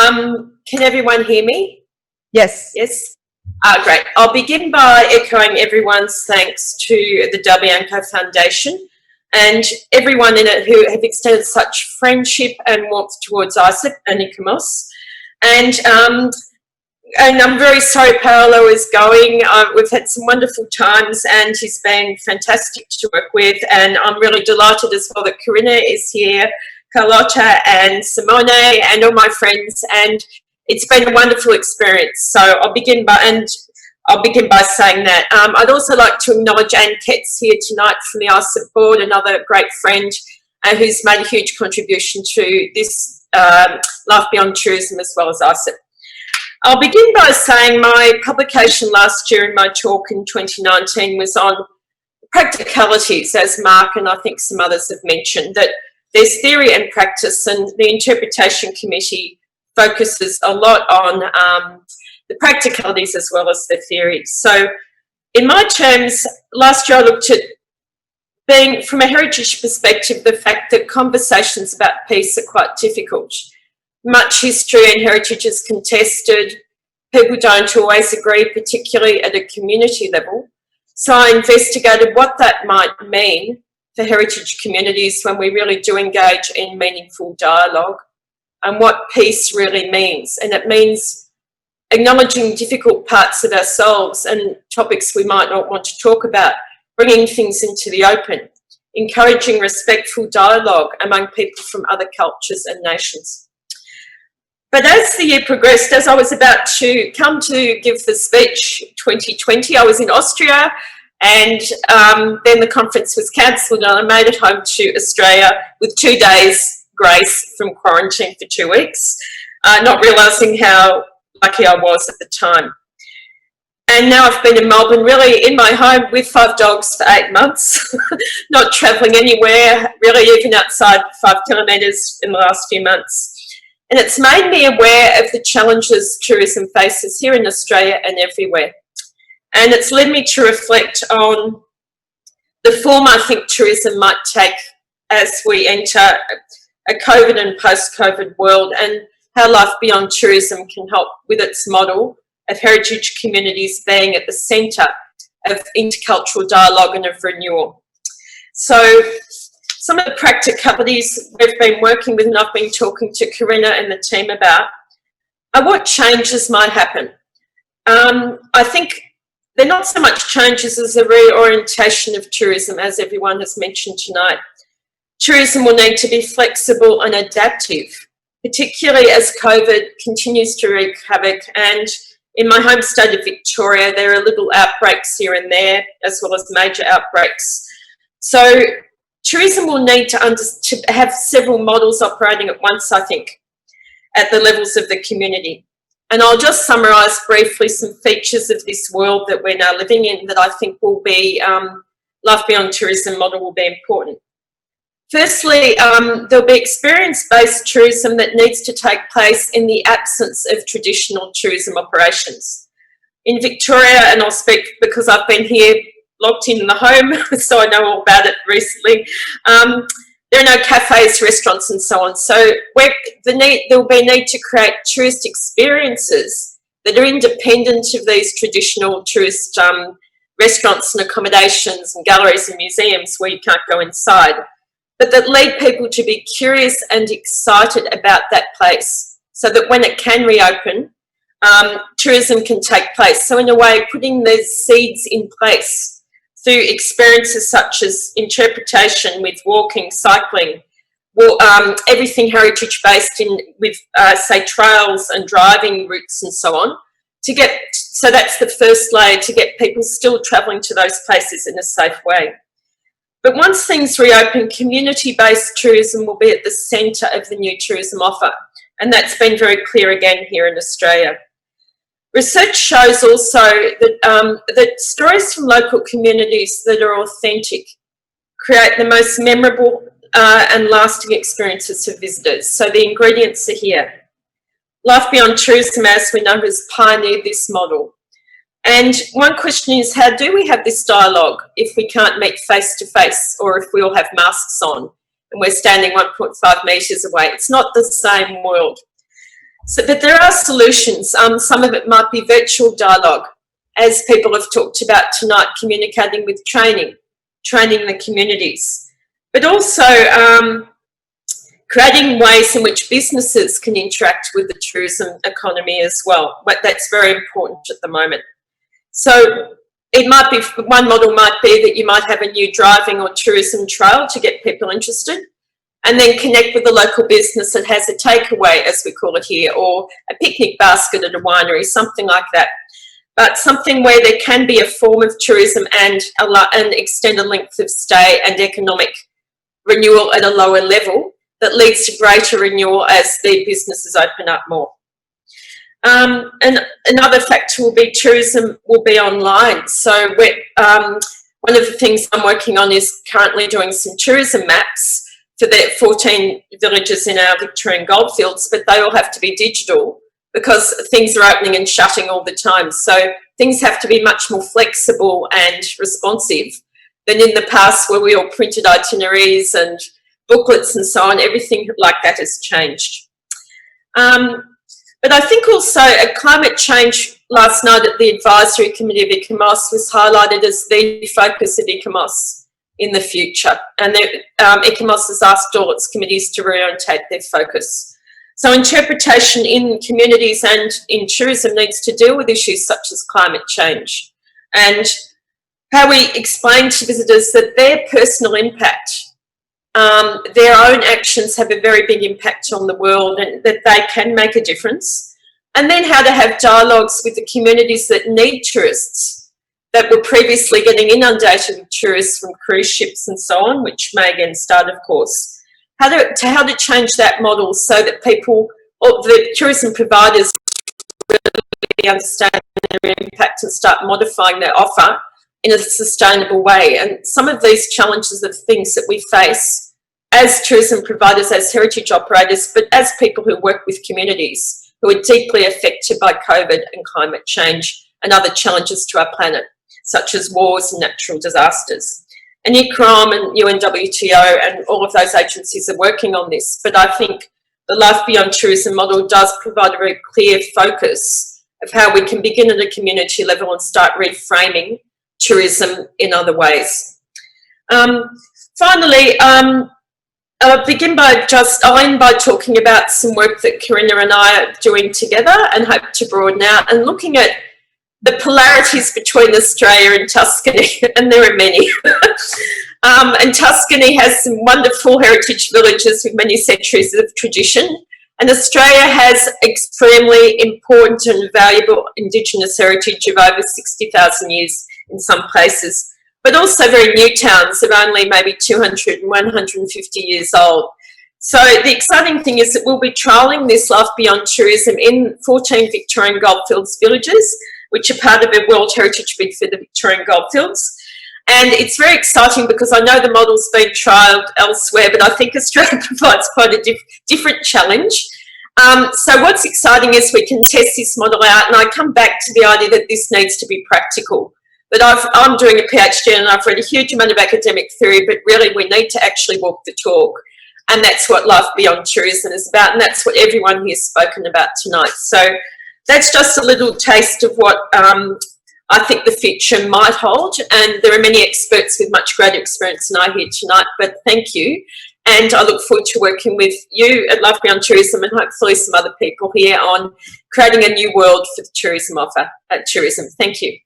Can everyone hear me? Yes. Yes. Great. I'll begin by echoing everyone's thanks to the Del Bianco Foundation and everyone in it who have extended such friendship and warmth towards ICIP and ICOMOS. And I'm very sorry Paolo is going. We've had some wonderful times and he's been fantastic to work with, and I'm really delighted as well that Corinna is here, Carlotta and Simone and all my friends, and it's been a wonderful experience. So I'll begin by saying that. I'd also like to acknowledge Anne Ketz here tonight from the ICIP board, another great friend who's made a huge contribution to this Life Beyond Tourism as well as ICIP. I'll begin by saying my publication last year in my talk in 2019 was on practicalities, as Mark and I think some others have mentioned, that there's theory and practice, and the Interpretation Committee focuses a lot on the practicalities as well as the theories. So in my terms, last year I looked at being, from a heritage perspective, the fact that conversations about peace are quite difficult. Much history and heritage is contested. People don't always agree, particularly at a community level. So I investigated what that might mean for heritage communities when we really do engage in meaningful dialogue, and what peace really means. And it means acknowledging difficult parts of ourselves and topics we might not want to talk about, bringing things into the open, encouraging respectful dialogue among people from other cultures and nations. But as the year progressed, as I was about to come to give the speech 2020, I was in Austria, and then the conference was cancelled and I made it home to Australia with 2 days grace from quarantine for 2 weeks, not realising how lucky I was at the time. And now I've been in Melbourne, really in my home with 5 dogs for 8 months, not travelling anywhere, really even outside 5 kilometres in the last few months. And it's made me aware of the challenges tourism faces here in Australia and everywhere. And it's led me to reflect on the form I think tourism might take as we enter a COVID and post-COVID world, and how Life Beyond Tourism can help with its model of heritage communities being at the centre of intercultural dialogue and of renewal. So some of the practicalities we've been working with and I've been talking to Corinna and the team about are what changes might happen. I think they're not so much changes as a reorientation of tourism, as everyone has mentioned tonight. Tourism will need to be flexible and adaptive, particularly as COVID continues to wreak havoc. And in my home state of Victoria, there are little outbreaks here and there, as well as major outbreaks. So tourism will need to have several models operating at once, I think, at the levels of the community. And I'll just summarise briefly some features of this world that we're now living in that I think will be, Life Beyond Tourism model will be important. Firstly, there'll be experience-based tourism that needs to take place in the absence of traditional tourism operations. In Victoria, and I'll speak because I've been here locked in the home, so I know all about it recently. There are no cafes, restaurants and so on. So there'll be a need to create tourist experiences that are independent of these traditional tourist restaurants and accommodations and galleries and museums where you can't go inside, but that lead people to be curious and excited about that place, so that when it can reopen, tourism can take place. So in a way, putting these seeds in place through experiences such as interpretation with walking, cycling, everything heritage-based with, say, trails and driving routes and so on, so that's the first layer, to get people still travelling to those places in a safe way. But once things reopen, community-based tourism will be at the centre of the new tourism offer, and that's been very clear again here in Australia. Research shows also that, that stories from local communities that are authentic create the most memorable and lasting experiences for visitors. So the ingredients are here. Life Beyond Tourism, as we know, has pioneered this model. And one question is, how do we have this dialogue if we can't meet face to face, or if we all have masks on and we're standing 1.5 metres away? It's not the same world. So, but there are solutions. Some of it might be virtual dialogue, as people have talked about tonight, communicating with training the communities, but also creating ways in which businesses can interact with the tourism economy as well. But that's very important at the moment. So it might be, one model might be that you might have a new driving or tourism trail to get people interested, and then connect with the local business that has a takeaway, as we call it here, or a picnic basket at a winery, something like that. But something where there can be a form of tourism and an extended length of stay and economic renewal at a lower level that leads to greater renewal as the businesses open up more. And another factor will be tourism will be online. So one of the things I'm working on is currently doing some tourism maps for the 14 villages in our Victorian goldfields, but they all have to be digital because things are opening and shutting all the time. So things have to be much more flexible and responsive than in the past, where we all printed itineraries and booklets and so on. Everything like that has changed. But I think also climate change last night at the advisory committee of ICOMOS was highlighted as the focus of ICOMOS in the future. And ICOMOS has asked all its committees to reorientate their focus. So interpretation in communities and in tourism needs to deal with issues such as climate change, and how we explain to visitors that their personal impact, their own actions have a very big impact on the world and that they can make a difference. And then how to have dialogues with the communities that need tourists, that were previously getting inundated with tourists from cruise ships and so on, which may again start, of course. How to change that model so that people, or the tourism providers, really understand their impact and start modifying their offer in a sustainable way. And some of these challenges are things that we face as tourism providers, as heritage operators, but as people who work with communities who are deeply affected by COVID and climate change and other challenges to our planet, such as wars and natural disasters. And ICROM and UNWTO and all of those agencies are working on this. But I think the Life Beyond Tourism model does provide a very clear focus of how we can begin at a community level and start reframing tourism in other ways. Finally, I'll begin by I'll end by talking about some work that Corinna and I are doing together and hope to broaden out, and looking at the polarities between Australia and Tuscany, and there are many. And Tuscany has some wonderful heritage villages with many centuries of tradition, and Australia has extremely important and valuable Indigenous heritage of over 60,000 years in some places, but also very new towns of only maybe 200 and 150 years old. So the exciting thing is that we'll be trialling this Life Beyond Tourism in 14 Victorian goldfields villages, which are part of a World Heritage Bid for the Victorian Goldfields. And it's very exciting because I know the model's been trialled elsewhere, but I think Australia provides quite a different challenge. So what's exciting is we can test this model out, and I come back to the idea that this needs to be practical. But I'm doing a PhD and I've read a huge amount of academic theory, but really we need to actually walk the talk. And that's what Life Beyond Tourism is about, and that's what everyone here's spoken about tonight. So that's just a little taste of what I think the future might hold. And there are many experts with much greater experience than I here tonight, but thank you. And I look forward to working with you at Life Beyond Tourism and hopefully some other people here on creating a new world for the tourism offer at tourism. Thank you.